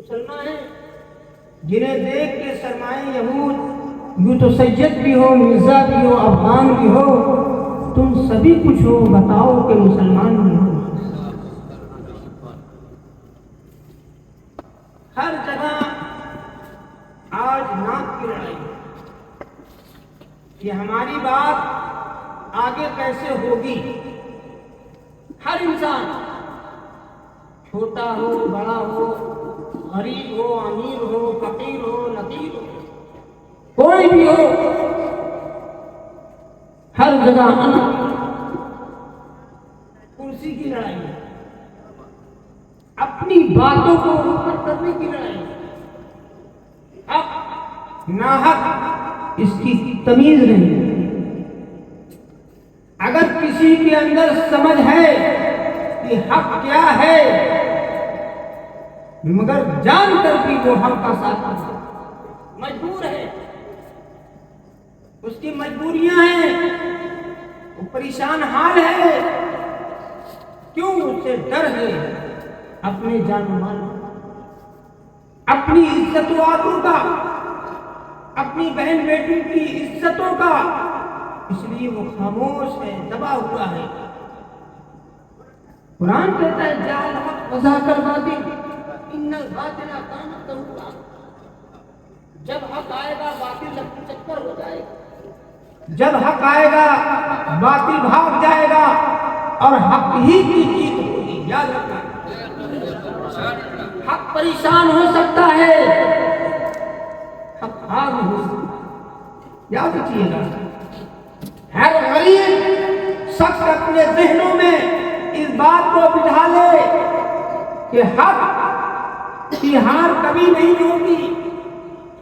مسلمان ہیں جنہیں دیکھ کے سرمائے یہود یوں تو سید بھی ہو، مرزا بھی ہو، افغان بھی ہو، تم سبھی کچھ ہو، بتاؤ کہ مسلمان بھی ہو۔ ہر جگہ آج ناک کی لڑائی کہ ہماری بات آگے کیسے ہوگی۔ ہر انسان چھوٹا ہو، بڑا ہو، غریب ہو، امیر ہو، فقیر ہو، لقیر ہو، کوئی بھی ہو، ہر جگہ کرسی کی لڑائی ہے، اپنی باتوں کو اوپر کرنے کی لڑائی ہے۔ حق ناحق اس کی تمیز نہیں۔ اگر کسی کے اندر سمجھ ہے کہ حق کیا ہے، مگر جان کر بھی وہ حق کا ساتھ مجبور ہے، اس کی مجبوریاں ہیں، وہ پریشان حال ہے، کیوں؟ اس سے ڈر ہے اپنے جان و مال، اپنی عزت و آبرو کا، اپنی بہن بیٹی کی عزتوں کا، اس لیے وہ خاموش ہے، دبا ہوا ہے۔ قرآن کہتا ہے جعل حق وذاک الباطل ان الباطل کان زہوقا، جب حق آئے گا باطل چکر ہو جائے گا، جب حق آئے گا باطل بھاگ جائے گا اور حق ہی کی جیت ہوگی۔ یاد رکھنا، حق پریشان ہو سکتا ہے، حق بھاگ نہیں ہو سکتا۔ یاد رکھیے گا، ہر غریب شخص اپنے ذہنوں میں اس بات کو بٹھا لے کہ حق کی ہار کبھی نہیں ہوگی،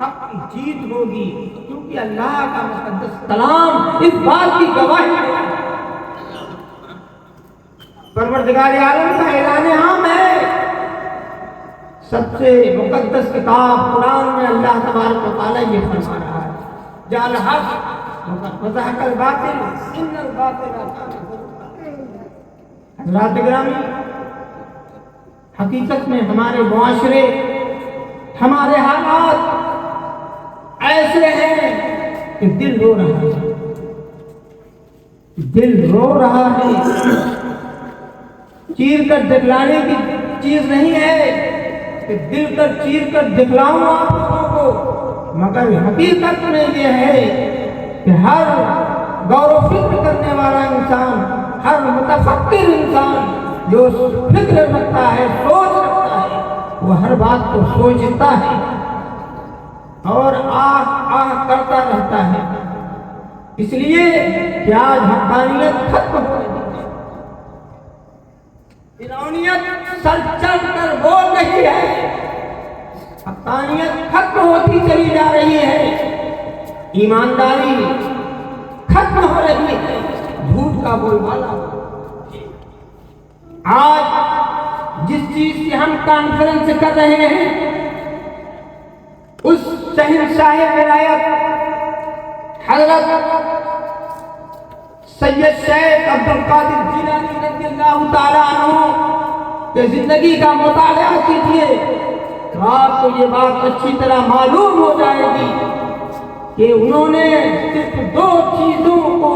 حق کی جیت ہوگی، کیونکہ اللہ کا مقدس کلام اس بات کی گواہی ہے۔ پروردگار عالم کا اعلان عام ہے، سب سے مقدس کتاب قرآن میں اللہ تبارک و تعالیٰ یہ فرما رہا ہے جعل حق وذاک الباطل ان الباطل کان زہوقا۔ حضرات گرامی، حقیقت میں ہمارے معاشرے، ہمارے حالات ایسے ہیں کہ دل رو رہا ہے، دل رو رہا ہے۔ چیر کر دکھلانے کی چیز نہیں ہے کہ دل کر چیر کر دکھلاؤں آپ لوگوں کو، مگر حقیقت میں یہ ہے کہ ہر غور و فکر کرنے والا انسان، ہر متفکر انسان جو فکر رکھتا ہے، سوچ رکھتا ہے، وہ ہر بات کو سوچتا ہے اور آہ آہ کرتا رہتا ہے۔ اس لیے کہ آج حقانیت ختم ہو رہی ہے، فرعونیت سر چڑھ کر بول رہی ہے، حقانیت ختم ہوتی چلی جا رہی ہے، ایمانداری ختم ہو رہی ہے، جھوٹ کا بول بالا۔ آج جس چیز کی ہم کانفرنس کر رہے ہیں، اس شہنشاہ ولایت حضرت سید شیخ عبد القادر جیلانی رضی اللہ تعالیٰ عنہ کے زندگی کا مطالعہ کیجیے تو آپ کو یہ بات اچھی طرح معلوم ہو جائے گی کہ انہوں نے صرف دو چیزوں کو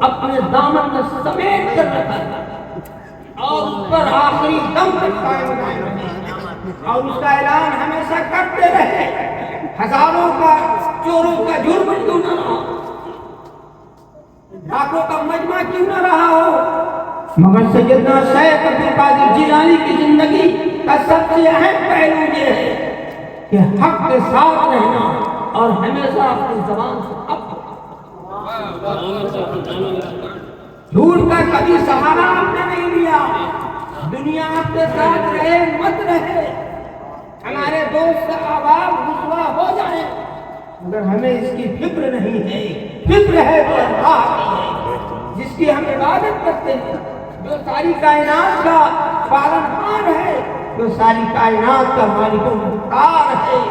اپنے دامن میں سمیٹ کر رکھا تھا اور اس پر آخری دم تک قائم رہے اور اس کا اعلان ہمیشہ کرتے رہے، ہزاروں کا چوروں کا جرم کیوں نہ رہا، لاکھوں کا مجمع کیوں نہ رہا ہو، مگر سیدنا شیخ عبد القادر جیلانی کی زندگی کا سب سے اہم پہلو یہ ہے کہ حق کے ساتھ رہنا اور ہمیشہ اپنی زبان سے جھوٹ کا کبھی سہارا آپ نے نہیں لیا۔ دنیا آپ کے ساتھ رہے مت رہے، ہمارے دوست احباب رسوا ہو جائیں، مگر ہمیں اس کی فکر نہیں ہے۔ فکر ہے تو اللہ کی ہے، جس کی ہم عبادت کرتے ہیں، جو ساری کائنات کا پالنہار ہے، جو ساری کائنات کا مالک و مختار ہے،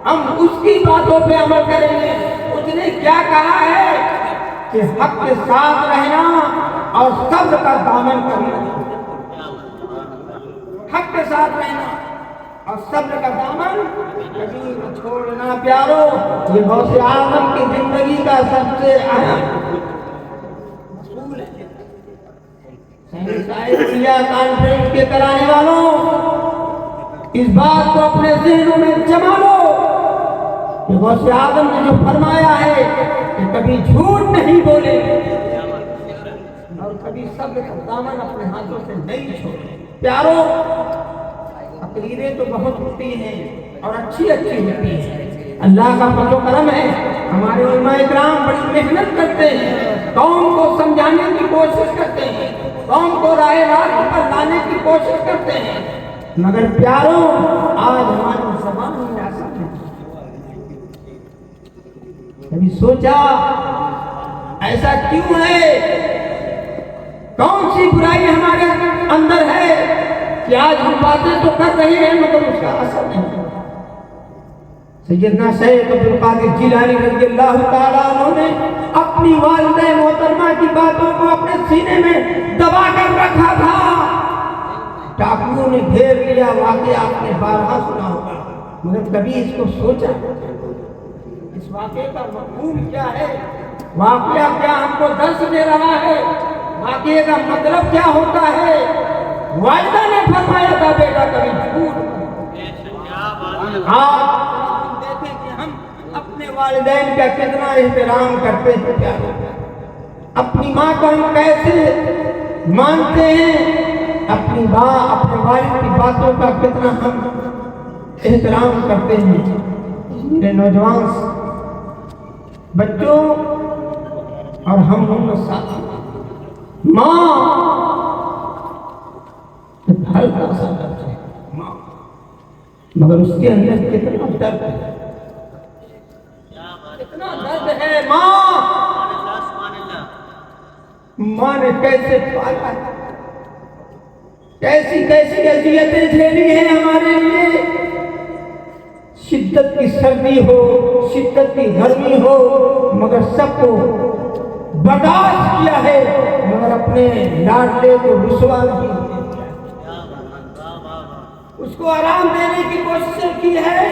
ہم اس کی باتوں پہ عمل کریں گے۔ اس نے کیا کہا ہے کہ حق کے ساتھ رہنا اور صبر کا دامن کرنا، حق کے ساتھ رہنا اور صبر کا دامن کبھی نہ چھوڑنا پیارو. یہ غوث اعظم کی زندگی کا سب سے اہم اصول ہے. سائنسیہ کانفرنس کے کرانے والوں اس بات کو اپنے ذہنوں میں جما لو کہ غوث اعظم نے جو فرمایا ہے کہ کبھی جھوٹ نہیں بولے اور کبھی صبر کا دامن اپنے ہاتھوں سے نہیں چھوڑے. پیارو تقریریں تو بہت ہوتی ہیں اور اچھی ہوتی ہیں. اللہ کا فضل و کرم ہے ہمارے علماء اکرام بڑی محنت کرتے ہیں, قوم کو سمجھانے کی کوشش کرتے ہیں, قوم کو راہ راست پر لانے کی کوشش کرتے ہیں, مگر پیارو آج ہماری زبان میں ایسا نہیں. کبھی سوچا ایسا کیوں ہے؟ کون سی برائی ہمارے اندر ہے کہ آج ہم باتیں تو کر رہے ہیں مگر اس کا اثر نہیں. سیدنا شیخ عبد القادر جیلانی رضی اللہ تعالیٰ عنہ نے اپنی والدہ محترمہ کی باتوں کو اپنے سینے میں دبا کر رکھا تھا. ڈاکوؤں نے گھیر لیا, واقعہ آپ نے بارہا سنا ہوگا, مگر کبھی اس کو سوچا اس واقعے کا مفہوم کیا ہے؟ واقعہ کیا ہم کو درس دے رہا ہے؟ واقعے کا مطلب کیا ہوتا ہے؟ والدہ نے فرمایا تھا بیٹا کبھی جھوٹ. آپ دیکھیں کہ ہم اپنے والدین کا کتنا احترام کرتے ہیں, کیا اپنی ماں کو ہم کیسے مانتے ہیں, اپنی ماں اپنے والد کی باتوں کا کتنا ہم احترام کرتے ہیں. میرے نوجوان بچوں اور ہم ساتھ ماں ہلکا سا لفظ ہے ماں, مگر اس کے اندر کتنا درد ہے, کتنا درد ہے. ماں نے کیسے پالا, کیسی اذیتیں جھیلی ہیں ہمارے لیے. شدت کی سردی ہو, شدت کی گرمی ہو, مگر سب کو برداشت کیا ہے, مگر اپنے لاڈلے کو رسوا نہیں کیا, اس کو آرام دینے کی کوشش کی ہے.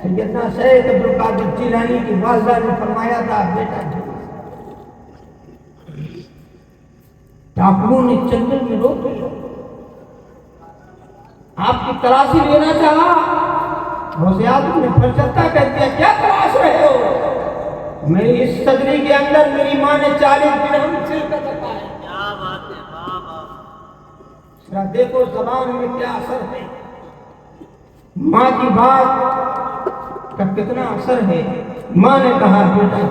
سیدنا شیخ عبد القادر جیلانی کی والدہ نے فرمایا تھا بیٹا ڈاکوؤں نے جنگل میں روک لیا, آپ کی تلاشی لینا چاہا. غوث اعظم نے فرشتہ کہہ دیا کیا تلاش رہے ہو؟ میری اس صدری کے اندر میری ماں نے 40 درہم چھل کر رکھا ہے. کیا بات ہے, ذرا دیکھو زبان میں کیا اثر ہے, ماں کی بات کا کتنا اثر ہے. ماں نے کہا بیٹا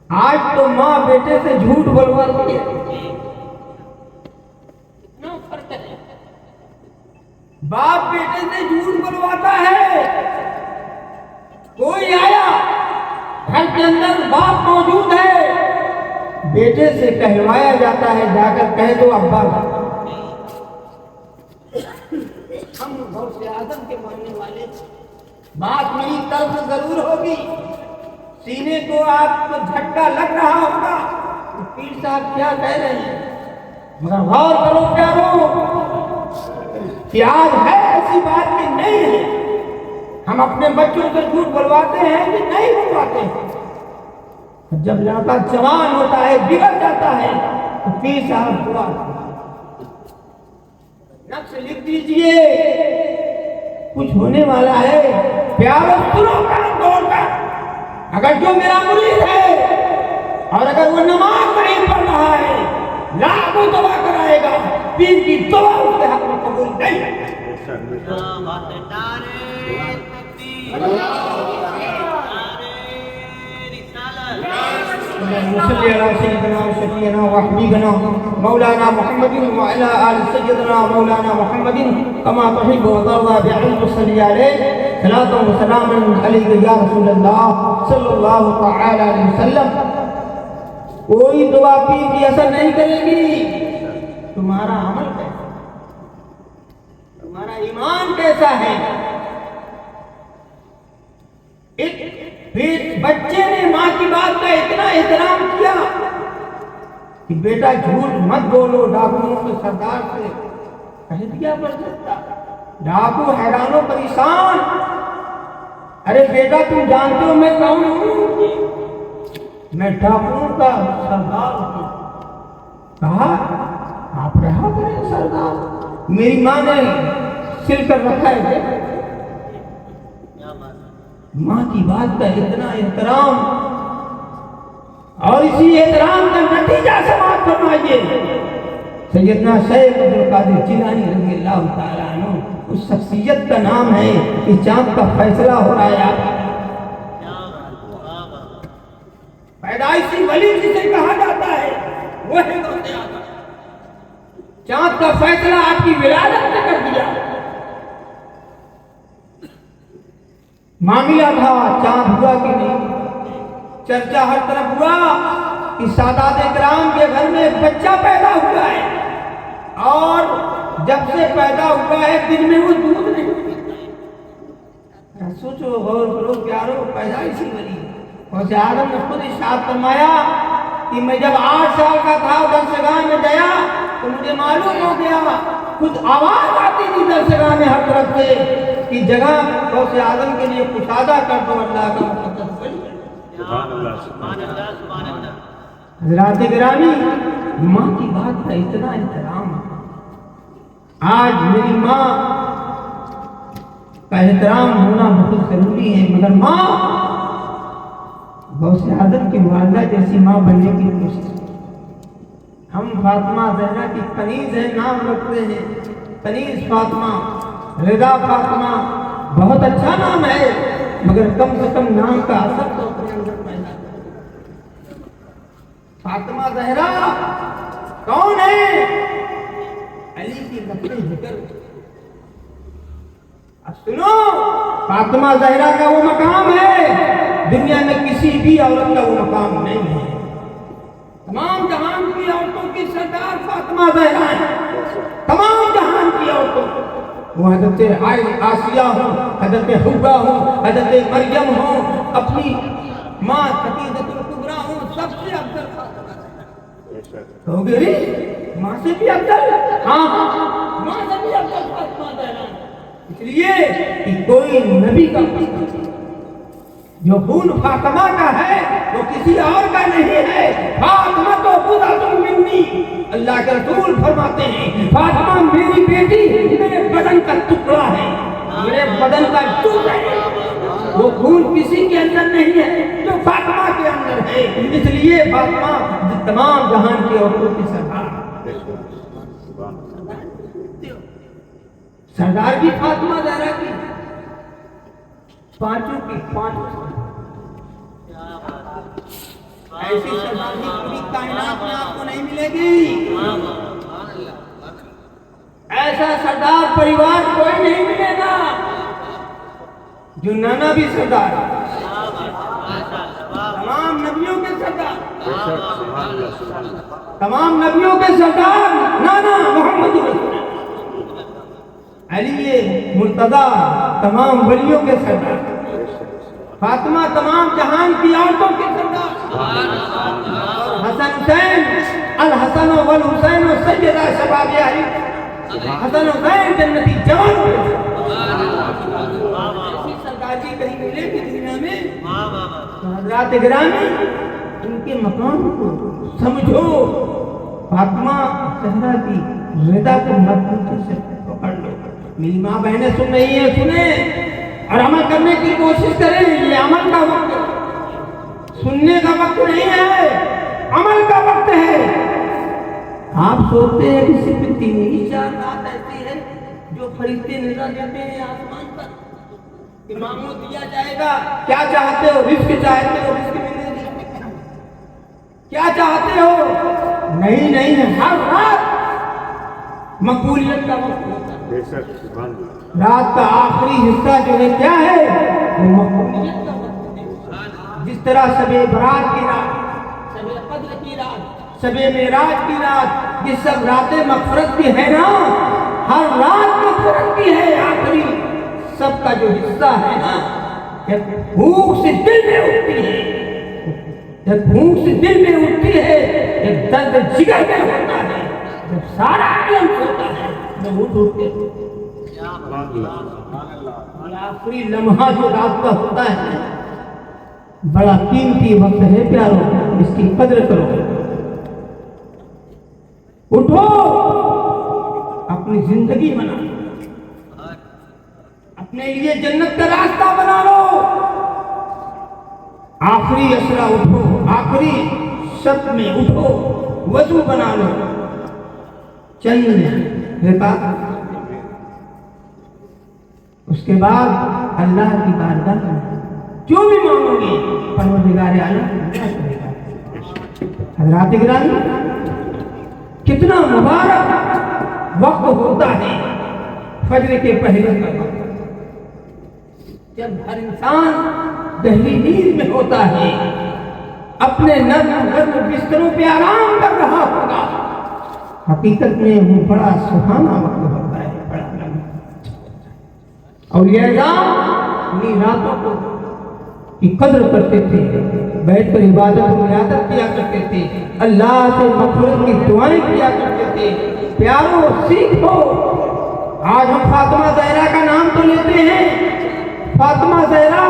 آج تو ماں بیٹے سے جھوٹ بولواتی ہے. اتنا فرق ہے, باپ بیٹے سے جھوٹ بولواتا ہے. کوئی آیا گھر کے اندر باپ موجود ہے, بیٹے سے کہلوایا جاتا ہے جا کر کہہ دو ابا. ہم غوث اعظم کے ماننے والے, بات میری طرف ضرور ہوگی, سینے کو آپ کو جھٹکا لگ رہا ہوگا پیر صاحب کیا کہہ رہے ہیں, مگر غور کرو پیارو کہ آج ہے ایسی بات کہ نہیں ہے. ہم اپنے بچوں سے جھوٹ بلواتے ہیں کہ نہیں بلواتے ہیں؟ جب لڑکا جوان ہوتا ہے, بگڑ جاتا ہے, تو پیر صاحب دعا نقش لکھ دیجئے, کچھ ہونے والا ہے. پیارو سنو کان کھول کر, اگر جو میرا مرید ہے اور اگر وہ نماز نہیں پڑھ رہا ہے, لاکھوں دعا کرائے گا, پیر کی دعا اس کے حق میں قبول نہیں ہے. صلی علی سیدنا و شفیعنا و حبیبنا مولانا محمد وعلی آل سیدنا مولانا محمد کما تحب و ترضى بعلم صلی علیہ صلاة و سلام علیہ یا رسول اللہ صلی اللہ تعالی علیہ وسلم. کوئی دعا پیر کی اثر نہیں کرے گی. تمہارا عمل کیسا, تمہارا ایمان کیسا ہے؟ پھر بچے نے ماں کی بات کا اتنا احترام کیا کہ بیٹا جھوٹ مت بولو, ڈاکوؤں کے سردار سے کہہ دیا بڑھ سکتا. ڈاکو حیران و پریشان، ارے بیٹا تم جانتے ہو میں کون ہوں؟ میں ڈاکوؤں کا سردار ہوں۔ کہا آپ رہا کریں سردار، میری ماں نے سل کر رکھا ہے۔ ماں کی بات کا اتنا احترام، اور اسی احترام کا نتیجہ سماعت فرمائیے۔ سیدنا شیخ عبدالقادر جیلانی رضی اللہ تعالیٰ عنہ، اس شخصیت کا نام ہے کہ چاند کا فیصلہ ہو رہا ہے آپ پیدائشی ولی جسے کہا جاتا ہے وہ ہے غوث اعظم۔ چاند کا فیصلہ آپ کی ولادت نے کر دیا۔ معاملہ تھا چاند ہوا کہ نہیں، چرچا ہر طرف ہوا کہ سادات کرام کے گھر میں ایک بچہ پیدا ہوا ہے، اور جب سے پیدا ہوا ہے دن میں وہ دودھ نہیں پیتا۔ سوچو، غور کرو پیارو، پیدائشی ولی غوث اعظم نے خود ارشاد فرمایا کہ میں جب 8 سال کا تھا درسگاہ میں گیا تو مجھے معلوم ہو گیا، خود آواز آتی تھی درسگاہ میں ہر طرف سے کہ جگہ غوث اعظم کے لیے کشادہ کر دو، اللہ کا مقدس ولی۔ سبحان اللہ سبحان اللہ سبحان اللہ۔ حضرات گرامی، ماں کی بات کا اتنا احترام ہے۔ آج میری ماں کا احترام ہونا بہت ضروری ہے، مگر ماں غوث اعظم کی والدہ جیسی ماں بننے کی کوشش کی۔ ہم فاطمہ زہرا کی کنیز ہے نام رکھتے ہیں، کنیز فاطمہ، رضا فاطمہ، بہت اچھا نام ہے، مگر کم سے کم نام کا اثر تو اپنے اندر پیدا کرے۔ فاطمہ زہرا کون ہے؟ علی کی نقل ذکر۔ اب سنو، فاطمہ زہرا کا وہ مقام ہے دنیا میں کسی بھی عورت کا وہ مقام نہیں ہے۔ تمام جہان کی عورتوں کی سردار فاطمہ زہرا ہے، تمام جہان کی عورتوں، وہ حضرت آسیہ ہوں، حضرت حوا ہوں، حضرت مریم ہوں، اپنی ماں خدیجہ الکبریٰ ہوں، سب سے افضل فاطمہ زہرا۔ کہو گے ری ماں سے بھی افضل؟ ہاں ماں سے بھی افضل فاطمہ زہرا، اس لیے کہ کوئی نبی کا جو خون فاطمہ کا ہے وہ کسی اور کا نہیں ہے۔ فاطمہ تو بضعۃ منی، اللہ کے رسول فرماتے ہیں فاطمہ میری بیٹی میرے بدن کا ٹکڑا ہے، میرے بدن کا جزء ہے، وہ خون کسی کے اندر نہیں ہے جو فاطمہ کے اندر ہے، اس لیے فاطمہ تمام جہان کی عورتوں کی سردار بھی فاطمہ زہرا کی، پانچوں کی پانچوں ایسی سرداری پوری کائنات میں آپ کو نہیں ملے گی، ایسا سردار پریوار کوئی نہیں ملے گا جو نانا بھی سردار، تمام نبیوں کے سردار، تمام نبیوں کے سردار نانا محمد علی مرتضیٰ، تمام ولیوں کے سردار، فاطمہ تمام جہان کی عورتوں کے سردار، حسن حسین، الحسن والحسین سیدہ شباب اہل، حسن حسین جنتی جوان، ایسی سرداری کہیں ملے گی دنیا میں؟ حضرات گرامی، ان کے مقام کو سمجھو، فاطمہ زہرا کی رضا کو مضبوطی سے پکڑ لو۔ میری ماں بہنیں سن رہی ہیں، سنیں اور عمل کرنے کی کوشش کریں، یہ عمل کا وقت ہے، سننے کا وقت نہیں ہے، عمل کا وقت ہے۔ آپ سوچتے ہیں کہ صرف 3 ہی 4 رات ایسی ہے جو فرشتے نظر دیتے ہیں آسمان پر کہ مانگو دیا جائے گا، کیا چاہتے ہو؟ رزق چاہتے ہو، رزق ملے گا، کیا چاہتے ہو؟ نہیں نہیں، ہر رات مقبولیت کا وقت ہوتا ہے۔ رات کا آخری حصہ جو ہے کیا ہے؟ وہ مقبولیت کا وقت ہے۔ جس طرح شب برات کی رات، شب قدر کی رات، شب معراج کی رات، یہ سب راتیں مغفرت کی ہے نا، ہر رات مغفرت کی ہے، آخری سب کا جو حصہ ہے نا، جب بھوک سے دل میں اٹھتی ہے، جب بھوک سے دل میں اٹھتی ہے، جب درد جگر میں ہوتا ہے، جب سارا عالم ہوتا ہے، جب اٹھتے ہیں اور آخری لمحہ جو رات کا ہوتا ہے بڑا قیمتی وقت ہے پیارو، اس کی قدر کرو۔ اٹھو، اپنی زندگی بنا لو، اپنے لیے جنت کا راستہ بنا لو۔ آخری اسرا اٹھو، آخری شب میں اٹھو، وضو بنا لو، چند رکعت، اس کے بعد اللہ کی بارگاہ میں جو بھی مانگو گے پروردگار عالم کیا کرے گا۔ حضرات گرامی، کتنا مبارک وقت ہوتا ہے فجر کے پہلے کا وقت، جب ہر انسان گہری نیند میں ہوتا ہے، اپنے نرم نرم بستروں پہ آرام کر رہا ہوگا۔ حقیقت میں وہ بڑا سہانا وقت ہوتا ہے، بڑا اولیاء اعظام انہیں راتوں کو کی قدر کرتے تھے، بیٹھ کر عبادت و عیادت کیا کرتے تھے، اللہ سے مغفرت کی دعائیں کیا کرتے تھے۔ پیارو سیکھو، آج ہم فاطمہ زہرا کا نام تو لیتے ہیں، فاطمہ زہرا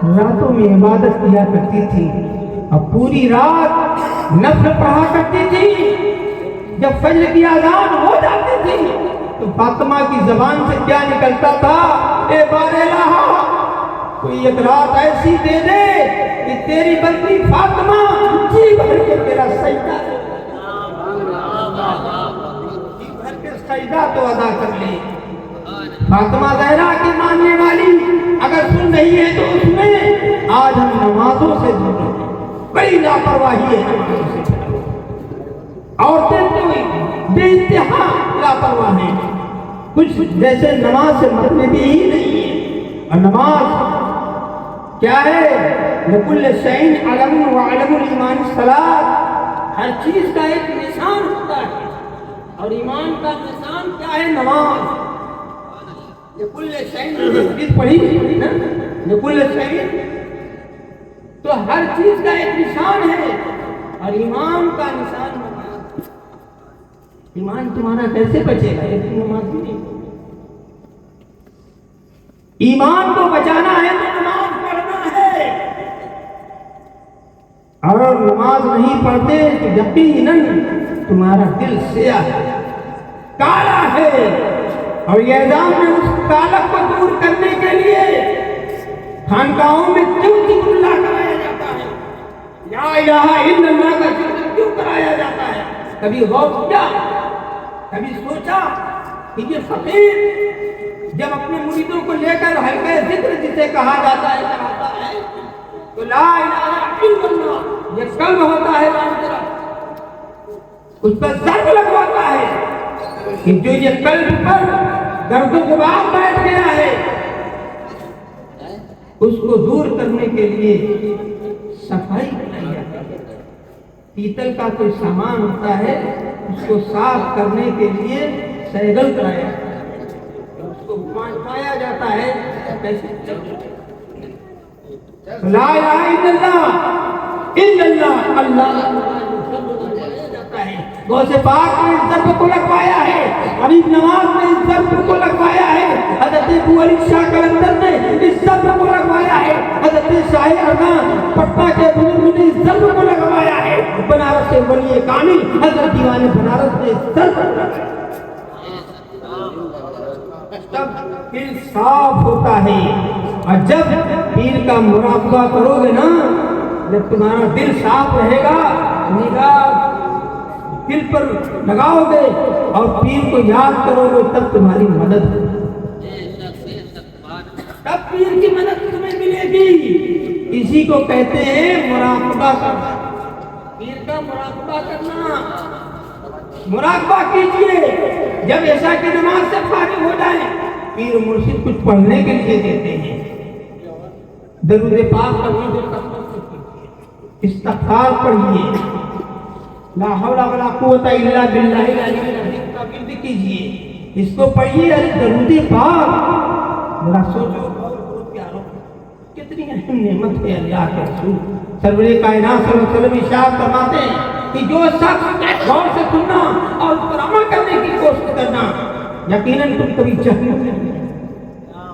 راتوں میں عبادت کیا کرتی تھی اور پوری رات نفل پڑھا کرتی تھی۔ جب فجر کی اذان ہو جاتی تھی تو فاطمہ کی زبان سے کیا نکلتا تھا؟ اے بار الہ، کوئی ایک رات ایسی دے دے کہ تیری بندی فاطمہ جی بھر کے تیرا سجدہ سجدہ تو ادا کر لے۔ فاطمہ زہرا کی ماننے والی اگر سن رہی ہے تو اس میں آج ہم نمازوں سے دور ہیں، بڑی لاپرواہی ہے نمازوں سے۔ عورتیں تو بے انتہا لاپرواہ ہیں، کچھ جیسے نماز سے مطلب ہی نہیں ہے۔ اور نماز کیا ہے؟ لکل شیء علم وعلم الایمان الصلاۃ، ہر چیز کا ایک نشان ہوتا ہے، اور ایمان کا نشان کیا ہے؟ نماز۔ لکل شیء پڑھی نا، لکل شیء، تو ہر چیز کا ایک نشان ہے، اور ایمان کا نشان نماز۔ ایمان تمہارا کیسے بچے گا؟ ایک نماز بھی نہیں۔ ایمان کو بچانا ہے تو نماز پڑھنا ہے، اور نماز نہیں پڑھتے تو یقیناً تمہارا دل سیاہ ہے، کالا ہے۔ اور یہ اعظام میں اس کالک کو دور کرنے کے لیے خانقاہوں میں کیوں ذکر اللہ کرایا جاتا ہے، لا الہ الا اللہ کا ذکر کیوں کرایا جاتا ہے؟ کبھی غور کیا، کبھی سوچا کہ یہ فقیر جب اپنے مریدوں کو لے کر حلقہ ذکر جسے کہا جاتا ہے کراتا ہے تو لا الہ الا اللہ یہ قلب ہوتا ہے، اس پر ضرب لگواتا ہے کہ جو یہ قلب پر درد و غبار بیٹھ گیا ہے اس کو دور کرنے کے لیے صفائی کرائی جاتی ہے۔ پیتل کا کوئی سامان ہوتا ہے، اس کو صاف کرنے کے لیے سیگل کرایا جاتا ہے، اس کو پایا جاتا ہے کیسے لا الہ الا اللہ، اللہ جاتا ہے۔ غوث پاک نے اس ضرب کو لگوایا ہے، غریب نواز نے اس ضرب کو لگوایا ہے، حضرت ابو علی شاہ قلندر نے اس ضرب کو لگوایا ہے، حضرت شاہ ارغان پٹنہ کے بزرگ نے اس ضرب کو لگوایا ہے، بنارس سے ولی کامل حضرت دیوان بنارس نے اس ضرب کو لگوایا۔ تب پیر صاف ہوتا ہے، اور جب پیر کا مراقبہ کرو گے نا، جب تمہارا دل صاف رہے گا، نگاہ دل پر لگاؤ گے اور پیر کو یاد کرو گے، تب تمہاری مدد ہوگی، تب پیر کی مدد تمہیں ملے گی۔ اسی کو کہتے ہیں مراقبہ کرنا، پیر کا مراقبہ کرنا۔ مراقبہ کیجئے، جب عشاء کی نماز سے فارغ ہو جائیں پیر مرشد کچھ پڑھنے کے لیے دیتے ہیں، درود پاک پڑھیے، استغفار پڑھیے، لا حول ولا قوت الا باللہ العلی العظیم کا ورد کیجئے، اس کو پڑھیے۔ درود پاک ذرا سوچو، بہت پیارو، کتنی اہم نعمت ہے اللہ کے رسول سرور کائنات صلی اللہ علیہ وسلم ارشاد فرماتے ہیں کہ جو شخص غور سے سننا اور اس پر عمل کرنے کی کوشش کرنا، یقیناً تم کبھی جہنم میں نہیں جاؤ۔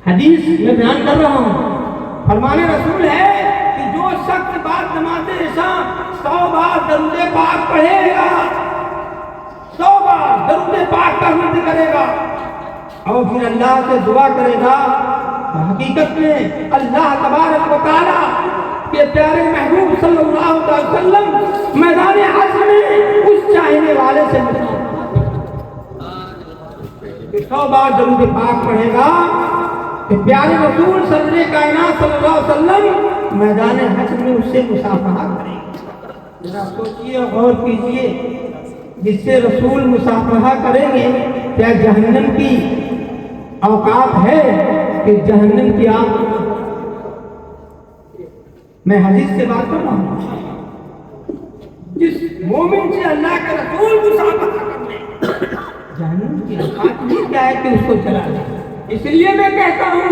حدیث میں بیان کر رہا ہوں، فرمان رسول ہے کہ جو شخص بعد نماز عشاء 100 بار درود پاک پڑھے گا، 100 بار درود پاک کا ورد کرے گا اور پھر اللہ سے دعا کرے گا، حقیقت میں اللہ تبارک و تعالیٰ کے پیارے محبوب صلی اللہ علیہ وسلم میدان حشر میں اس چاہنے والے سے ملیں۔ 100 بار درود پاک پڑھے گا کہ پیارے رسول صلی کائنات صلی اللہ علیہ وسلم میدان حشر میں اس سے مصافحہ کریں گے۔ ذرا سوچئے اور غور کیجئے، جس سے رسول مصافحہ کریں گے، کیا جہنم کی اوقات ہے کہ جہنم کی آگ؟ میں حدیث سے بات کر رہا ہوں، جس مومن سے اللہ کے رسول مصافحہ کرنے جہنم کی اوقات نہیں کیا ہے کہ اس کو جلا دے۔ اس لیے میں کہتا ہوں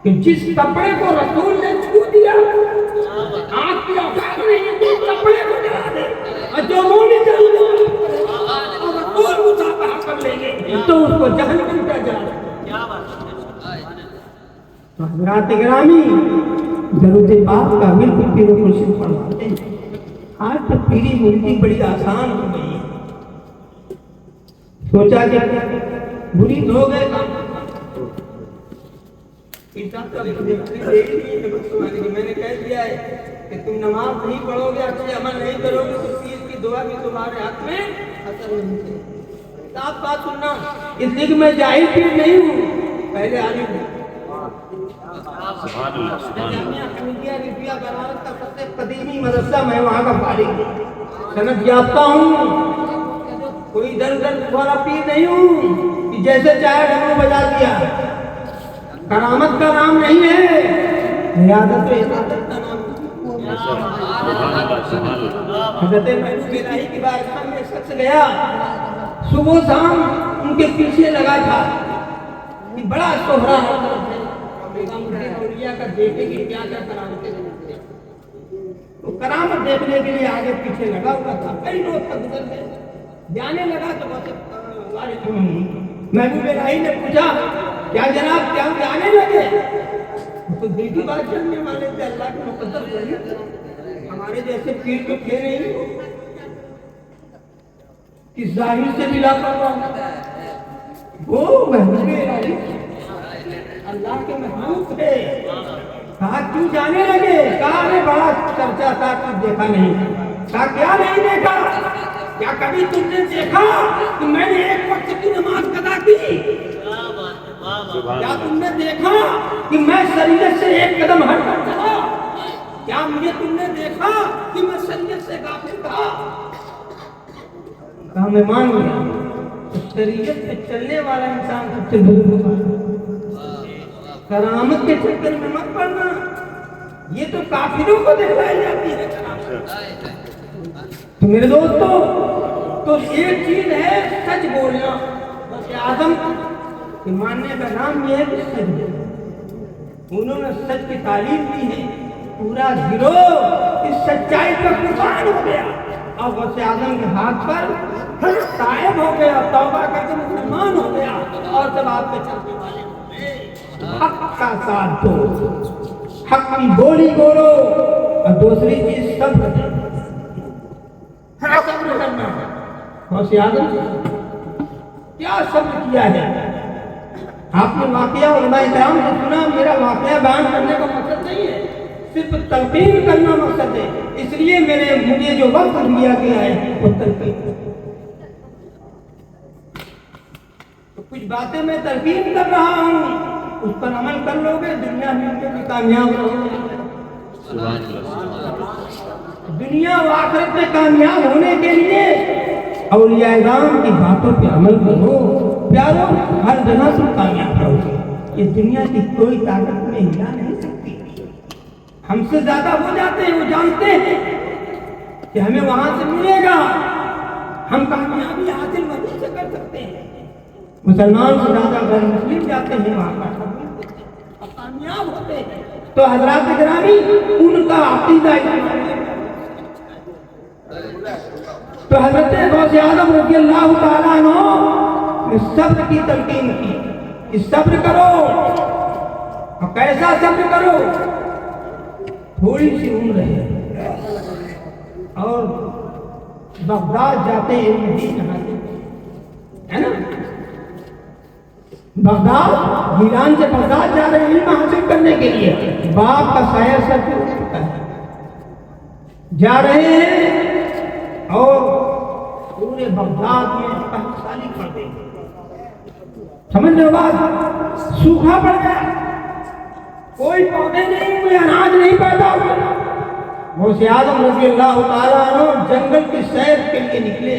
کہ جس کپڑے کو رسول نے چھو دیا آگ کی اوقات نہیں ہے، اس کپڑے کو جلا دے، اور جو مومن جل گیا اور رسول مصافحہ کر لیں گے تو اس کو جہنم کا جلا دے۔ حضرات گرامی، درود پاک کا ورد پیر و مرشد فرماتے ہیں آج تو پیری مردی بڑی آسان ہو گئی ہے۔ سوچا کہ مرید ہو گئے کام، میں نے کہہ دیا ہے کہ تم نماز نہیں پڑھو گے، اچھے عمل نہیں کرو گے تو پیر کی دعا بھی تمہارے ہاتھ میں اثر نہیں کرے گی۔ صاف بات سننا، اس لیے کہ میں جاہل پیر نہیں ہوں، پہلے عالم ہوں۔ جامعہ حمیدیہ رضویہ بنارس کا سب سے قدیمی مدرسہ، میں وہاں کا فارغ ہوں، سند یافتہ ہوں، کوئی در والا پیر نہیں ہوں کہ جیسے چاہے ڈمرو بجا دیا۔ کرامت کا نام نہیں ہے، ریاضت و عبادت کا نام ہے۔ حضرت محبوب الہی کی بارگاہ میں شخص گیا، صبح شام ان کے پیچھے لگا تھا کہ بڑا سہرا ہے، اولیاء کا دیکھے کہ کیا کیا کرامتیں ہیں۔ تو کرامت دیکھنے کے لیے آگے پیچھے لگا ہوا تھا، کئی لوگ کا گزر گئے، جانے لگا تو محبوب الہی نے پوچھا کیا جناب کیا ہم جانے لگے؟ تو دل کی بات جاننے والے تھے، اللہ کے مقدس ولی، ہمارے جیسے پیر تو تھے نہیں کہ ظاہر سے ملا پڑا۔ وہ محبوب الہی اللہ کے محبوب تھے، کہا کیوں جانے لگے؟ کہا ارے بڑا چرچا تھا، کچھ دیکھا نہیں۔ کہا کیا نہیں دیکھا؟ کیا کبھی تم نے دیکھا کہ میں نے ایک وقت کی نماز قضا کی؟ کیا تم نے دیکھا کہ میں شریعت سے ایک قدم ہٹ کر چلا؟ کیا مجھے تم نے دیکھا کہ میں شریعت سے غافل تھا؟ کہا میں مان گیا، شریعت پہ چلنے والا انسان سب سے بزرگ ہوگا۔ کرامت کے چکر میں مت پڑنا، یہ تو کافروں کو دکھلائی جاتی ہے کرامت۔ تو میرے دوستو، تو ایک چیز ہے سچ بولنا، بس اعظم کہ ماننے کا نام یہ ہے کہ سچ بولنا۔ انہوں نے سچ کی تعلیم دی ہے، پورا گروہ اس سچائی کا قربان ہو گیا اور غوث اعظم کے ہاتھ پر تائب ہو گیا، توبہ کر کے مسلمان ہو گیا، اور سب آپ پہ چلنے والے ہو گئے۔ حق کا ساتھ دو، حق کی بولی بولو، اور دوسری چیز صبر کرو۔ صبر کرنا، غوث اعظم کیا صبر کیا ہے؟ آپ نے واقعہ علماء کرام سے سنا، میرا واقعہ بیان کرنے کا مقصد نہیں ہے، صرف تلقین کرنا مقصد ہے، اس لیے مجھے جو وقت دیا گیا ہے وہ تلقین۔ تو کچھ باتیں میں تلقین کر رہا ہوں، اس پر عمل کر لو گے، دنیا میں بھی کامیاب ہو گے۔ دنیا و آخرت میں کامیاب ہونے کے لیے اولیاء اعظام کی باتوں پہ عمل کرو پیارو، ہر جگہ تم کامیاب رہو گے۔ یہ دنیا کی کوئی طاقت میں ہلا نہیں سکتی۔ ہم سے زیادہ ہو جاتے ہیں، وہ جانتے ہیں کہ ہمیں وہاں سے ملے گا، ہم کامیابی حاصل وہیں سے کر سکتے ہیں۔ مسلمان سے زیادہ غیر مسلم جاتے ہیں وہاں پر اور کامیاب ہوتے ہیں۔ تو حضرات گرامی، ان کا عقیدہ تو حضرت غوث اعظم رضی اللہ تعالیٰ عنہ نے صبر کی تلقین کی کہ صبر کرو. اور کیسا صبر کرو؟ تھوڑی سی عمر ہے اور بغداد جاتے ہیں ہے نا، بغداد ایران سے بغداد جا رہے ہیں علم حاصل کرنے کے لیے. باپ کا سایہ سر پہ اٹھ چکا ہے، جا رہے ہیں اور پورے بغداد میں پہنچالی کر دیں گے. سمجھ رہے بات؟ سوکھا پڑ گیا، کوئی پودے نہیں ہوئے، اناج نہیں پیدا ہوا. غوث اعظم رضی اللہ تعالیٰ عنہ جنگل کی سیر کے لیے نکلے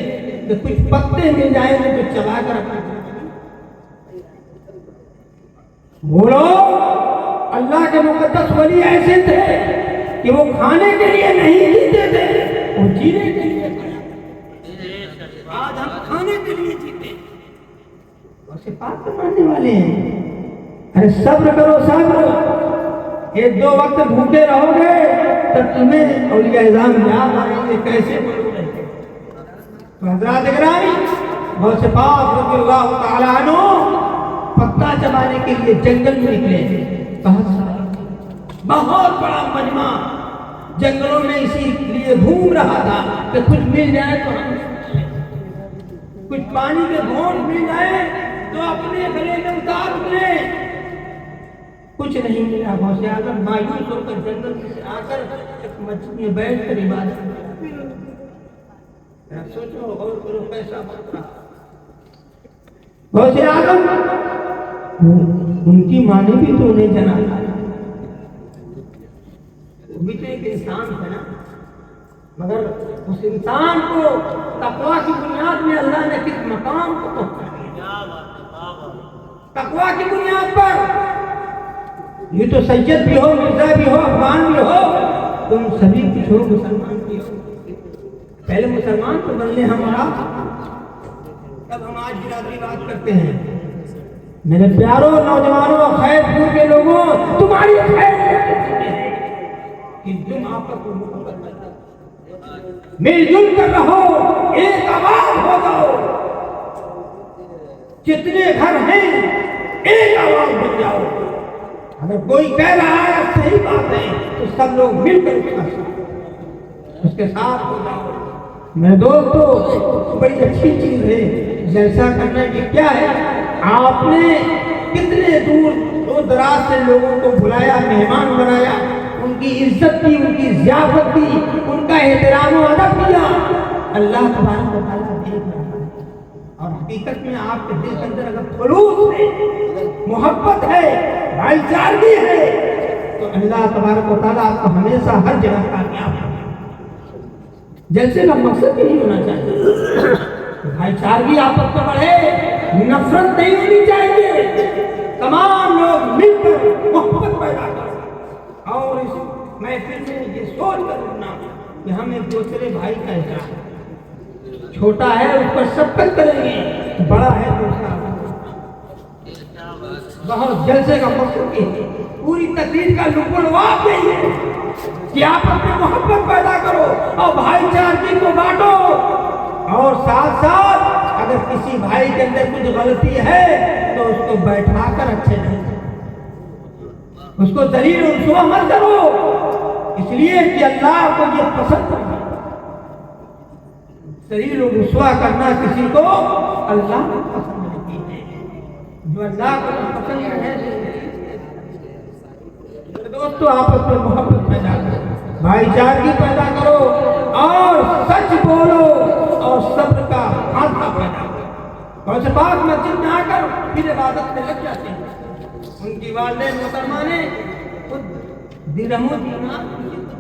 کہ کچھ پتے مل جائیں گے تو چلا کر رکھیں. بولو، اللہ کے مقدس ولی ایسے تھے کہ وہ کھانے کے لیے نہیں جیتے تھے، وہ جینے کے لیے. آج ہم کھانے کے لیے جیتے ہیں، ویسے پاک ماننے والے ہیں. ارے صبر کرو صبر، ایک دو وقت بھوکے رہو گے تو تمہیں اولیاء اعظام یاد آئیں گے کیسے بولو گے. تو حضرات گرامی، غوث پاک رضی اللہ تعالیٰ عنہ پتا چبانے کے لیے جنگل میں نکلے. بہت بڑا مجمع جنگلوں میں اسی لیے گھوم رہا تھا کہ کچھ مل جائے تو ہم کچھ پانی کے گھونٹ مل جائے تو اپنے گلے میں اتار لیں. کچھ نہیں ملا. غوث اعظم مایوس ہو کر جنگل سے آ کر ایک مسجد میں بیٹھ کر عبادت کرتے. سوچو اور کرو کیسا بتا. غوث اعظم ان کی ماں نے بھی تو انہیں جنا تھا، وہ بھی تو ایک انسان تھا نا. مگر اس انسان کو تقویٰ کی بنیاد میں اللہ نے کس مقام کو پہنچا دیا. تقویٰ کی بنیاد پر یہ تو سید بھی ہو، مرزا بھی ہو، افغان بھی ہو، تم سبھی کچھ ہو، مسلمان بھی ہو. پہلے مسلمان تو بننے ہمارا، تب ہم آج برادری بات کرتے ہیں. میرے پیاروں نوجوانوں، خیر پور کے لوگوں، تمہاری خیر کہ تم آپس میں محبت کرو، مل جل کر رہو، ایک آواز ہو جاؤ. جتنے گھر ہیں ایک آواز بن جاؤ. اگر کوئی کہہ رہا ہے صحیح بات ہے تو سب لوگ مل کر اس کے ساتھ ہو جاؤ. میرے دوستو، بڑی اچھی چیز ہے جلسہ کرنا. کہ کیا ہے، آپ نے کتنے دور دراز سے لوگوں کو بلایا، مہمان بنایا، ان کی عزت کی، ان کی ضیافت کی، ان کا احترام و ادب کیا. اللہ تبارک و تعالیٰ دیکھ رہا ہے. اور حقیقت میں آپ کے دل کے اندر اگر خلوص ہے، محبت ہے، بھائی چارگی ہے، تو اللہ تبارک و تعالیٰ آپ کو ہمیشہ ہر جگہ کامیاب ہے. جیسے کا مقصد یہی ہونا چاہیے، بھائی چارگی آپس میں بڑھے، نفرت نہیں ہونی چاہیے. تمام لوگ مل کر محبت پیدا کریں اور اس محفل میں یہ سوچ کر رکنا کہ ہم ایک دوسرے بھائی کا احترام، چھوٹا ہے اس پر شفقت کریں گے، بڑا ہے تو اس کا بہت جلسے کا مقصد ہے. پوری تقریر کا لب و لباب نہیں ہے کہ آپس میں محبت پیدا کرو اور بھائی چارگی کو بانٹو. اور ساتھ ساتھ اگر کسی بھائی کے اندر کچھ غلطی ہے تو اس کو بیٹھا کر اچھے نہیں، اس کو ذلیل و رسوا مت کرو، اس لیے کہ اللہ کو یہ پسند ہے. ذلیل و رسوا کرنا کسی کو اللہ کو پسند نہیں ہے. جو اللہ کو پسند ہے، دوستو آپس میں محبت پیدا کرو، بھائی چارگی پیدا کرو اور سچ بولو اور صبر کا حاصلہ پیدا کرو. اور سے پاک مسجد میں آ کر پھر عبادت میں لگ جاتے ہیں. ان کی والدین محترمہ نے خود درہم و دینار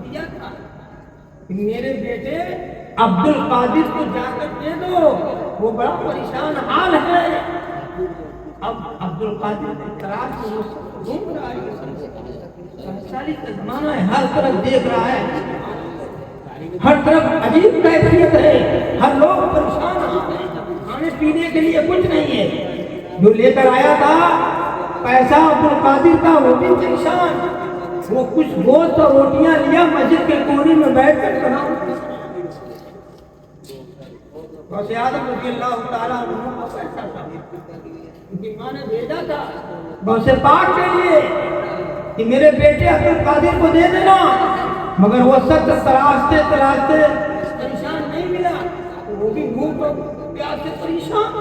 دیا تھا کہ میرے بیٹے عبد القادر کو جا کر دے دو، وہ بڑا پریشان حال ہے. اب عبد القادر اقرار سے گھوم رہا ہے، سالی کا زمانہ ہے، ہر طرف دیکھ رہا ہے، ہر طرف عجیب کیفیت ہے، ہر لوگ پریشان ہیں، کھانے پینے کے لیے کچھ نہیں ہے. جو لے کر آیا تھا پیسہ عبد القادر کا، وہ بھی پریشان. وہ کچھ گوشت اور روٹیاں لیا، مسجد کے کونے میں بیٹھ کر کھانا. غوث اعظم رضی اللہ تعالیٰ عنہ کا پیسہ تھا، ان کی ماں نے بھیجا تھا غوث پاک کے لیے کہ میرے بیٹے عبد القادر کو دے دینا، مگر وہ سب تراشتے پریشان نہیں ملا، وہ بھی بھوک اور پیاس سے پریشان،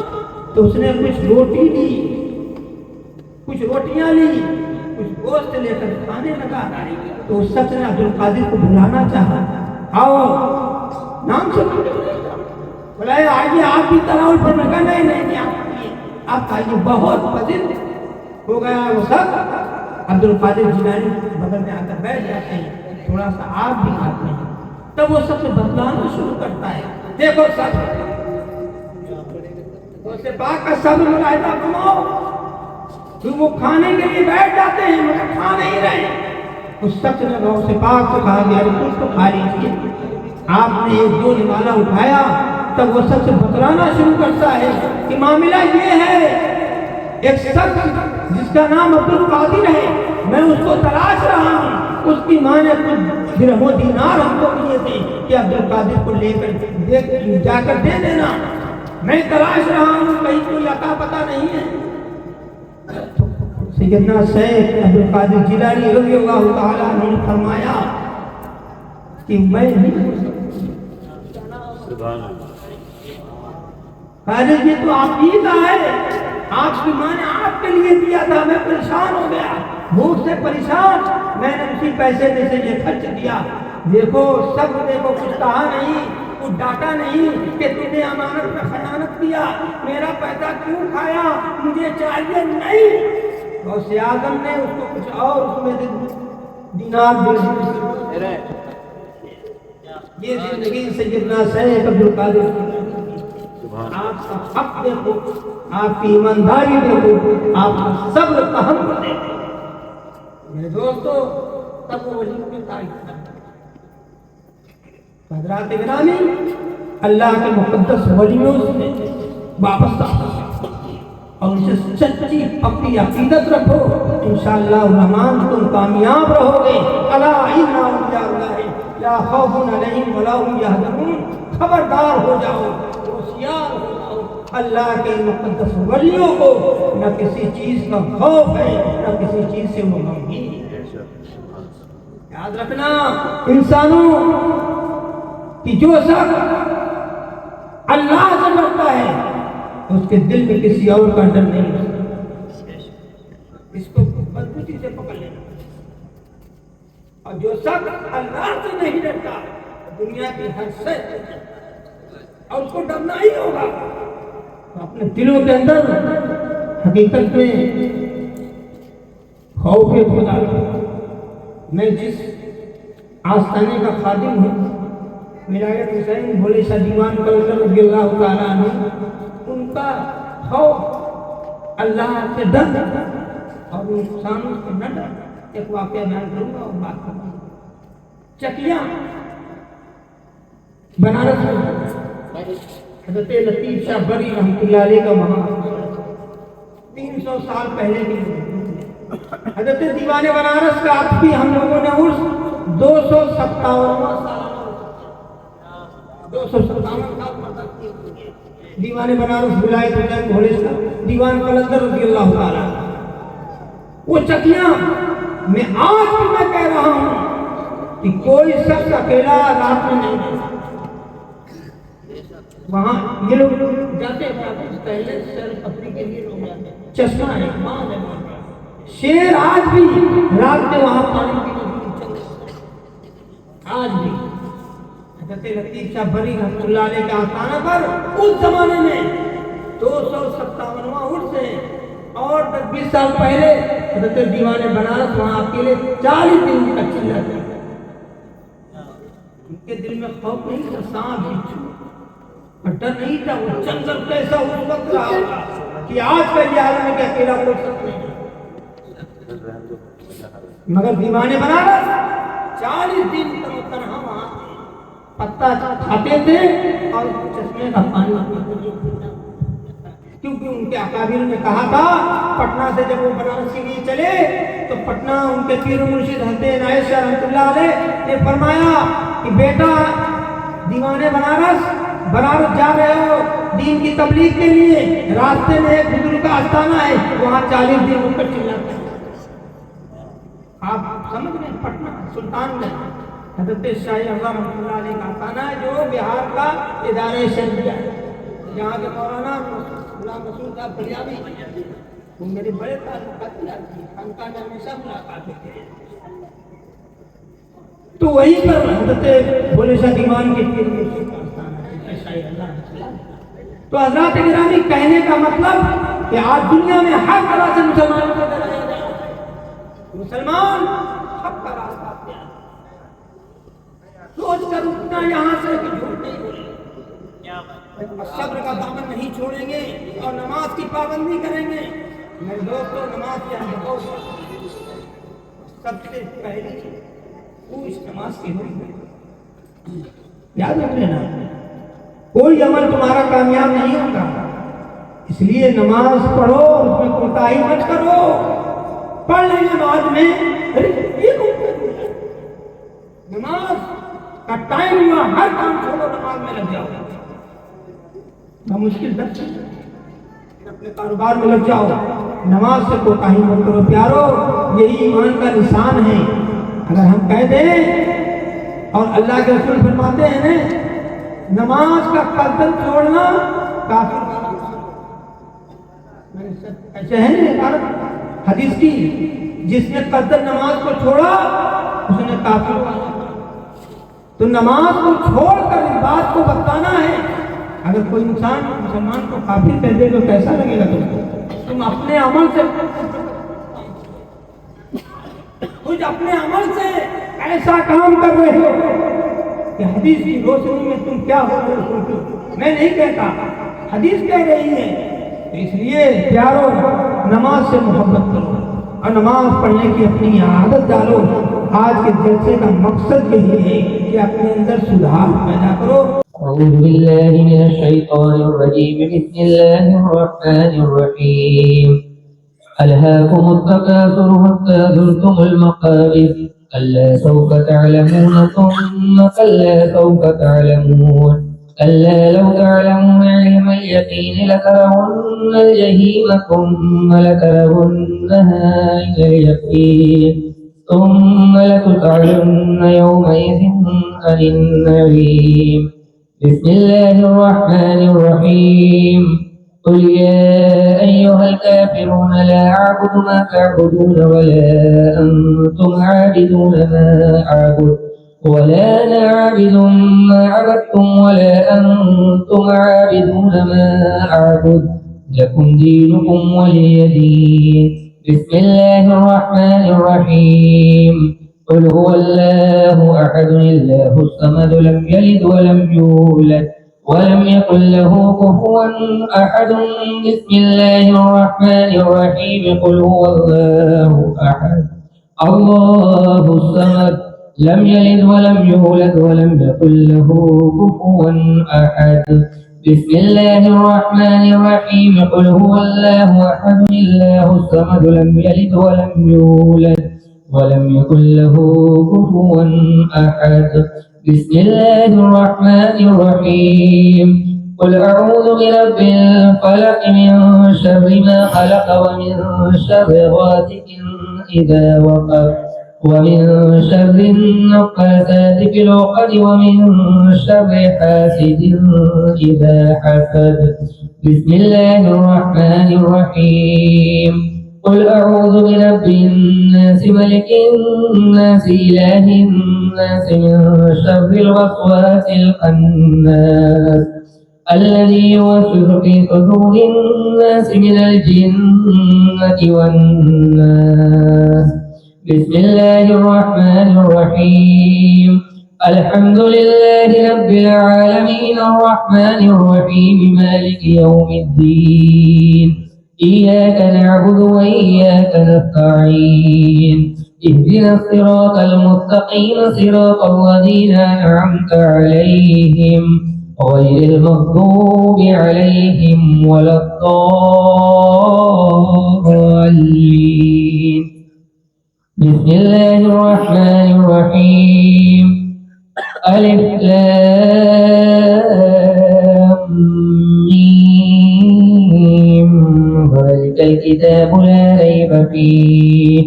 تو اس نے کچھ روٹی لی، کچھ روٹیاں لی، کچھ گوشت لے کر کھانے لگا، تو اس شخص نے عبد القادر کو بلانا چاہا، آؤ نام سے بولا آئیے آپ کی تناول پر لگا، نہیں آپ آئیے، بہت پسند ہو گیا وہ سب۔ عبد القادر جیلانی بغل میں آ کر بیٹھ جاتے ہیں، تھوڑا سا آپ بھی کھاتے ہیں، تب وہ سب سے بتلانا شروع کرتا ہے، دیکھو سب غوث پاک کا صبر ملاحظہ کماؤ، کیوں وہ کھانے کے لیے بیٹھ جاتے ہیں مگر کھا نہیں رہے۔ اس شخص نے غوث پاک سے کہا کہ کچھ تو کھا لیجیے، آپ نے ایک دو نوالا اٹھایا، تب وہ سب سے بتلانا شروع کرتا ہے کہ معاملہ یہ ہے، ایک شخص جس کا نام عبد القادر ہے، میں اس کو تلاش رہا ہوں، اس کی ماں نے کچھ درہم و دینار ہم کو دیے تھے کہ عبد القادر کو لے کر جا کر دے دینا، میں تلاش رہا ہوں، کہیں کوئی عطا پتہ نہیں ہے۔ سیدنا شیخ عبد القادر جیلانی رضی اللہ تعالیٰ عنہ نے فرمایا کہ میں نہیں قادر، یہ تو آپ ہی کا ہے، آپ کی ماں نے آپ کے لیے دیا تھا، میں پریشان ہو گیا، بھوک سے پریشان، میں نے اسی پیسے میں سے یہ خرچ کیا، دیکھو سب دیکھو، کچھ کہا نہیں، کچھ ڈانٹا نہیں کہ تم نے امانت میں خیانت کیا، میرا پیسہ کیوں کھایا، مجھے چاہیے نہیں۔ غوث اعظم نے اس کو کچھ اور اس میں دینار دے، یہ زندگی سیدنا شیخ عبد القادر، آپ کا حق دیکھو، آپ کی ایمانداری دیکھو، آپ کا صبر تحمل دیکھو میرے دوستو، تب وہ ولی کی تعریف کرتا ہے۔ حضرات گرامی، اللہ کے مقدس ولیوں سے وابستہ اور اسے سچی پکی عقیدت رکھو، انشاءاللہ الرحمن تم کامیاب رہو گے۔ الا ان اولیاء اللہ لا خوف علیہم ولا هم یحزنون، خبردار ہو جاؤ، ہوشیار ہو جاؤ، اللہ کے مقدس ولیوں کو نہ کسی چیز کا خوف ہے، نہ کسی چیز سے وہ غمگین ہے۔ یاد رکھنا انسانوں کہ جو شخص اللہ سے ڈرتا ہے اس کے دل میں کسی اور کا ڈر نہیں ہوتا، اس کو مضبوطی سے پکڑ لینا، اور جو شخص اللہ سے نہیں ڈرتا دنیا کی ہر شے اور اس کو ڈرنا ہی ہوگا، تو اپنے دلوں کے اندر حقیقت میں خوف خدا۔ میں جس آستانے کا خادم ہوں، ولایت حسین بھولے شاہ دیوان کلندر رضی اللہ تعالیٰ عنہ، ان کا خوف اللہ سے ڈر اور انسانوں سے نہ ڈر۔ ایک واقعہ بیان کروں گا اور بات کروں گا۔ چکیاں بنارس میں حضرت لطیف شاہ بری رحمۃ اللہ علیہ کا وہاں 300 سال پہلے کی حضرت دیوان بنارس کا آج بھی ہم لوگوں نے عرس 257واں سال 257 سال دیوان بنارس ولایت حسین بھولے شاہ دیوان کلندر رضی اللہ تعالیٰ، وہ چکیاں میں آج بھی میں کہہ رہا ہوں کہ کوئی شخص اکیلا رات میں نہیں ہے وہاں۔ یہ لوگ جاتے ہیں پہلے سیر تفریح کے لیے لوگ جاتے ہیں، چشمہ ہے، ماں ہے، شیر آج بھی رات میں وہاں پانی پینے آج بھی۔ حضرت لطیف شاہ بری رحمۃ اللہ علیہ کے آستانہ پر اس زمانے میں 257واں عرس ہے، اور 20 سال پہلے حضرت دیوان بنارس وہاں اکیلے 40 دن تک چلاتے ہیں۔ ان کے دل میں خوف نہیں تھا، سانپ بچھو اور ڈر نہیں تھا، وہ جنگل کیسا اس وقت رہا ہوگا کہ آج کا یہ عالم ہے کہ اکیلا کوئی شخص نہیں ہے۔ مگر دیوان بنارس 40 دن تک تنہا وہاں پتا کھاتے تھے اور چشمے کا پانی پیتے تھے، کیونکہ ان کے اکابر نے کہا تھا، پٹنہ سے جب وہ بنارس کے لیے چلے تو پٹنہ ان کے پیر و مرشد حضرت عنایت شاہ رحمۃ اللہ علیہ نے فرمایا کہ بیٹا دیوان بنارس بنارس جا رہے ہو دین کی تبلیغ کے لیے، راستے میں ایک بزرگ کا آستانہ ہے، وہاں 40 دن رک کر چلاتے ہیں۔ آپ سمجھ رہے ہیں، پٹنہ سلطان گنج حضرت شاہ رضا رحمۃ اللہ علیہ کا آستانہ ہے، جو بہار کا ادارہ شریعہ ہے۔ یہاں کے مولانا غلام رسول صاحب پنجابی، وہ میرے بڑے تعلقات تھی، خانقاہ میں ہمیشہ ملاقات ہوتی ہے۔ تو وہیں پر حضرت بھولے شاہ دیوان کے پیر مرشد کا آستانہ ہے۔ تو حضرات گرامی، کہنے کا مطلب کہ آج دنیا میں ہر طرح سے مسلمانوں کو ڈرایا جائے، مسلمان حق کا راستہ اختیار کریں۔ سوچ کر اٹھنا یہاں سے کہ جھوٹ نہیں بولیں، صبر کا دامن نہیں چھوڑیں گے اور نماز کی پابندی کریں گے۔ میرے دوستوں، نماز کے اندر سب سے پہلی پوچھ نماز کی ہوئی ہے، یاد رکھ لینا، کوئی عمل تمہارا کامیاب نہیں ہوگا، اس لیے نماز پڑھو، اس میں کوتاہی مت کرو۔ پڑھ لیں گے بعد میں، نماز کا ٹائم ہوا، ہر کام چھوڑو، نماز میں لگ جاؤ، نہ مشکل درد اپنے کاروبار میں لگ جاؤ، نماز سے کوتاہی مت کرو۔ پیارو، یہی ایمان کا نشان ہے۔ اگر ہم کہہ دیں، اور اللہ کے رسول فرماتے ہیں نا، نماز کا قدر چھوڑنا کافر کا نام، ایسے ہے نا عبارت حدیث کی، جس نے قدر نماز کو چھوڑا اس نے کافر کا نام۔ تو نماز کو چھوڑ کر اس بات کو بتانا ہے۔ اگر کوئی انسان مسلمان کو کافر کہہ دے تو کیسا لگے گا تم اپنے عمل سے، کچھ اپنے عمل سے ایسا کام کر رہے ہو کہ حدیث کی روشنی میں تم کیا ہو رہے ہو سوچو۔ میں نہیں کہتا، حدیث کہہ رہی ہے۔ اس لیے پیارو، نماز سے محبت کرو اور نماز پڑھنے کی اپنی عادت ڈالو۔ آج کے جلسے کا مقصد یہی ہے کہ اپنے اندر سدھار پیدا کرو۔ أعوذ بالله من الشيطان الرجيم بسم الله الرحمن الرحيم ألهاكم التكاثر حتى زرتم المقابر كلا سوف تعلمون ثم كلا سوف تعلمون كلا لو تعلمون علم اليقين لترون الجحيم ثم لترونها عين اليقين ثم لتسألن يومئذ عن النعيم بسم الله الرحمن الرحيم قل يا أيها الكافرون لا أعبد ما تعبدون ولا أنتم عابدون ما أعبد ولا أنا عابد ما عبدتم ولا أنتم عابدون ما أعبد لكم دينكم ولي دين بسم الله الرحمن الرحيم قل هو الله أحد الله الصمد لم يلد ولم يولد ولم يكن له كفوا أحد بسم الله الرحمن الرحيم قل هو الله أحد الله الصمد لم يلد ولم يولد ولم يكن له كفوا أحد بسم الله الرحمن الرحيم قل هو الله أحد الله الصمد لم يلد ولم يولد ولم يكن له كفوا أحد بسم الله الرحمن الرحيم قل أعوذ برب الفلق من شر ما خلق ومن شر غاسق إذا وقب ومن شر النفاثات في العقد ومن شر حاسد إذا حسد بسم الله الرحمن الرحيم قل أعوذ برب الناس ملك الناس إله الناس من شر الوسواس الخناس الذي يوسوس في صدور الناس من الجنة والناس بسم الله الرحمن الرحيم الحمد لله رب العالمين الرحمن الرحيم مالك يوم الدين إياك نعبد وإياك نستعين اهدنا الصراط المستقيم صراط الذين أنعمت عليهم غير المغضوب عليهم ولا الضالين بسم الله الرحمن الرحيم ألف لام الكتاب لا ريب فيه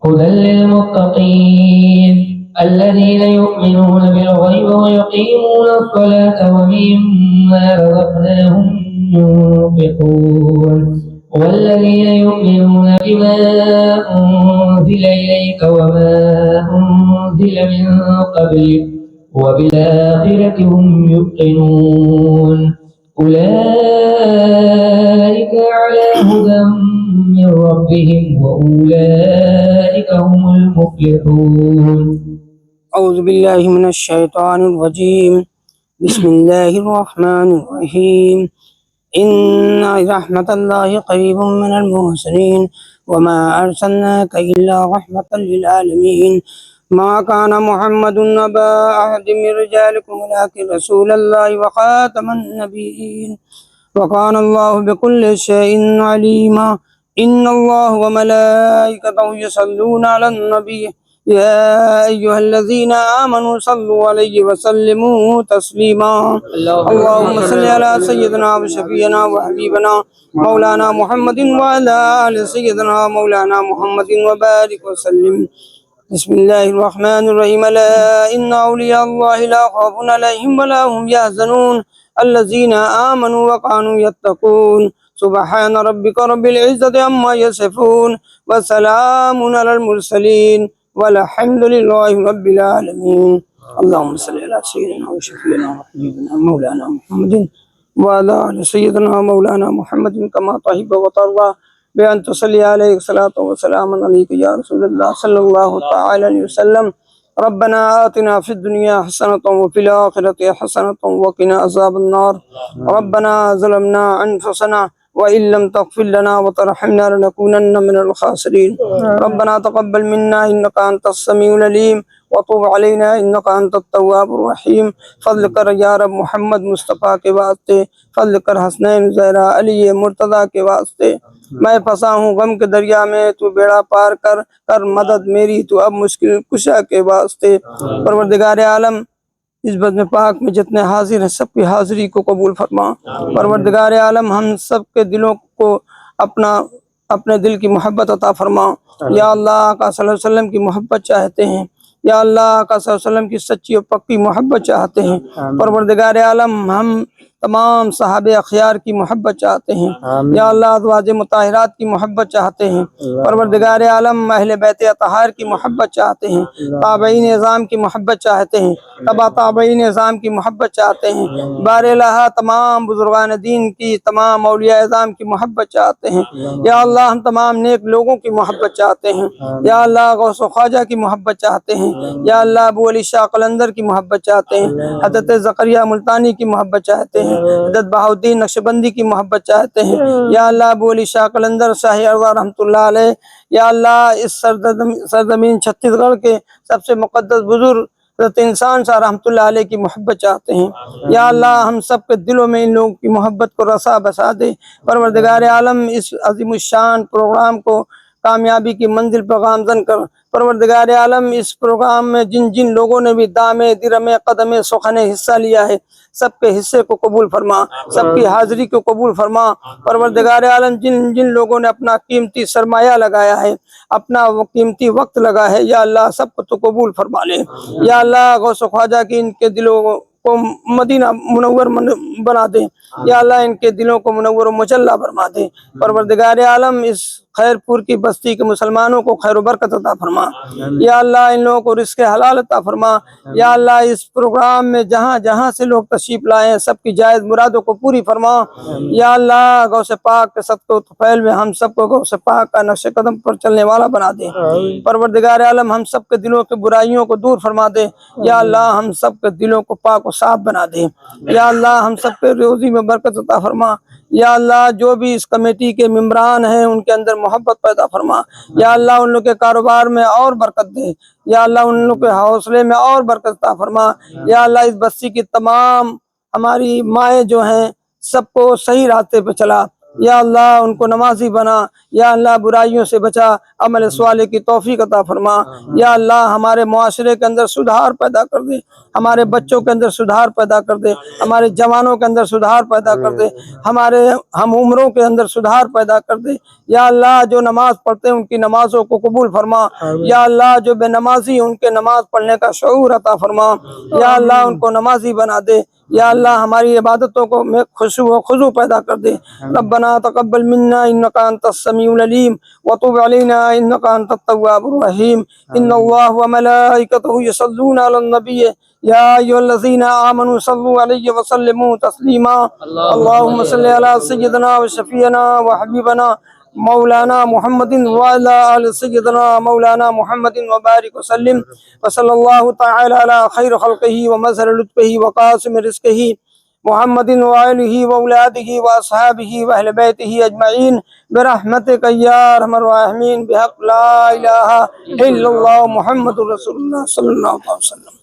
هدى للمتقين الذين يؤمنون بالغيب ويقيمون الصلاة ومما رزقناهم ينفقون والذين يؤمنون بما أنزل إليك وما أنزل من قبلك وبالآخرة هم يوقنون أولئك على هدى من ربهم وأولئك هم المفلحون. أعوذ بالله من الشيطان الرجيم. بسم الله الرحمن الرحيم. إن رحمة الله قريب من المحسنين وما أرسلناك إلا رحمة للعالمين. ما كان محمد أبا أحد من رجالكم ولكن رسول الله وخاتم النبيين وكان الله بكل شيء عليما. إن الله وملائكته يصلون على النبي يا أيها الذين آمنوا صلوا عليه وسلموا تسليما. اللهم صل على سيدنا وشفيعنا وحبيبنا مولانا محمد وعلى آل سيدنا مولانا محمد وبارك وسلم. بسم الله الرحمن الرحيم. ألا إن أولياء الله لا خوف عليهم ولا هم يحزنون الذين آمنوا وكانوا يتقون. سبحان ربك رب العزة عما يصفون وسلام على المرسلين والحمد لله رب العالمين. اللهم صل على سيدنا وشفيعنا وحبيبنا مولانا محمد وعلى آل سيدنا مولانا محمد كما تحب وترضى بأن تصلي عليه الصلاة والسلام عليك يا رسول الله صلى الله تعالى عليه وسلم. ربنا آتنا في الدنيا حسنة وفي الآخرة حسنة وقنا عذاب النار. ربنا ظلمنا أنفسنا وإن لم تغفر لنا وترحمنا لنكونن من الخاسرين. ربنا تقبل منا إنك أنت السميع العليم وتوب علينا إنك أنت التواب الرحيم. فضل کر یا رب محمد مصطفیٰ کے واسطے، فضل کر حسنین زہرا علی مرتضیٰ کے واسطے. میں پھنسا ہوں غم کے دریا میں، تو بیڑا پار کر کر مدد میری تو اب مشکل کشا کے واسطے. پروردگار عالم اس بزم پاک میں جتنے حاضر ہیں سب کی حاضری کو قبول فرما. پروردگار عالم ہم سب کے دلوں کو اپنے دل کی محبت عطا فرما. یا اللہ آقا صلی اللہ علیہ وسلم کی محبت چاہتے ہیں، یا اللہ آقا صلی اللہ علیہ وسلم کی سچی اور پکی محبت چاہتے ہیں. پروردگار عالم ہم تمام صحابہ اخیار کی محبت چاہتے ہیں. یا اللہ ازواج مطہرات کی محبت چاہتے ہیں. پروردگار عالم اہل بیت اطہار کی محبت چاہتے ہیں. تابعین اعظام کی محبت چاہتے ہیں. تبع تابعین اعظام کی محبت چاہتے ہیں. بار الہ تمام بزرگان دین کی، تمام اولیاء اعظام کی محبت چاہتے ہیں. یا اللہ ہم تمام نیک لوگوں کی محبت چاہتے ہیں. یا اللہ غوث و خواجہ کی محبت چاہتے ہیں. یا اللہ ابو علی شاہ قلندر کی محبت چاہتے ہیں. حضرت زکریا ملتانی کی محبت چاہتے ہیں. حضرت بہاؤالدین نقشبندی کی محبت چاہتے ہیں. یا اللہ ابو علی شاہ قلندر شاہ ارضا رحمۃ اللہ علیہ. یا اللہ اس سرزمین چھتیس گڑھ کے سب سے مقدس بزرگ حضرت انسان شاہ رحمۃ اللہ علیہ کی محبت چاہتے ہیں. یا اللہ ہم سب کے دلوں میں ان لوگوں کی محبت کو رسا بسا دے. پروردگار عالم اس عظیم الشان پروگرام کو کامیابی کی منزل پر گامزن کر. پروردگار عالم اس پروگرام میں جن جن لوگوں نے بھی دامے درمے قدمے سخنے حصہ لیا ہے سب کے حصے کو قبول فرما، سب کی حاضری کو قبول فرما. پروردگار عالم جن جن لوگوں نے اپنا قیمتی سرمایہ لگایا ہے، اپنا قیمتی وقت لگا ہے، یا اللہ سب کو تو قبول فرما لے. یا اللہ غوث و خواجہ کی ان کے دلوں کو مدینہ منور بنا دے. یا اللہ ان کے دلوں کو منور و مجلہ فرما دے. پروردگار عالم اس خیر پور کی بستی کے مسلمانوں کو خیر و برکت عطا فرما. یا اللہ ان لوگوں کو رزق حلال عطا فرما. یا اللہ اس پروگرام میں جہاں جہاں سے لوگ تشریف لائے ہیں سب کی جائز مرادوں کو پوری فرما. یا اللہ غوث پاک کے صدقہ و طفیل میں ہم سب کو غوث پاک کا نقش قدم پر چلنے والا بنا دے. پروردگار عالم ہم سب کے دلوں کے برائیوں کو دور فرما دے. یا اللہ ہم سب کے دلوں کو پاک و صاف بنا دے. یا اللہ ہم سب کے روزی میں برکت عطا فرما. یا اللہ جو بھی اس کمیٹی کے ممبران ہیں ان کے اندر محبت پیدا فرما. یا اللہ ان لوگ کے کاروبار میں اور برکت دے. یا اللہ ان لوگ کے حوصلے میں اور برکت عطا فرما. یا اللہ اس بستی کی تمام ہماری مائیں جو ہیں سب کو صحیح راستے پہ چلا. یا اللہ ان کو نمازی بنا، یا اللہ برائیوں سے بچا، عمل صالح کی توفیق عطا فرما، یا اللہ ہمارے معاشرے کے اندر سدھار پیدا کر دے، ہمارے بچوں کے اندر سدھار پیدا کر دے، ہمارے جوانوں کے اندر سدھار پیدا کر دے، ہمارے ہم عمروں کے اندر سدھار پیدا کر دے، یا اللہ جو نماز پڑھتے ہیں ان کی نمازوں کو قبول فرما، یا اللہ جو بے نمازی ہیں ان کے نماز پڑھنے کا شعور عطا فرما، یا اللہ ان کو نمازی بنا دے، یا اللہ ہماری عبادتوں کو میں خضوع پیدا کر دے۔ ربنا تقبل منا انك انت السميع العليم وتب علينا انك انت التواب الرحيم۔ ان الله وملائكته يصلون على النبي يا ايها الذين امنوا صلوا عليه وسلموا تسليما۔ اللهم صل على سيدنا وشفيعنا وحبيبنا مولانا محمد وعلى آل سيدنا مولانا محمد وبارك وسلم، وصلى الله تعالى على خير خلقه ومظهر لطفه وقاسم رزقه محمد وآلہ وأولادہ وأصحابہ وأہل بیتہ اجمعین برحمتک یا ارحم الراحمین بحق لا الہ الا اللہ محمد رسول اللہ صلی اللہ علیہ وسلم۔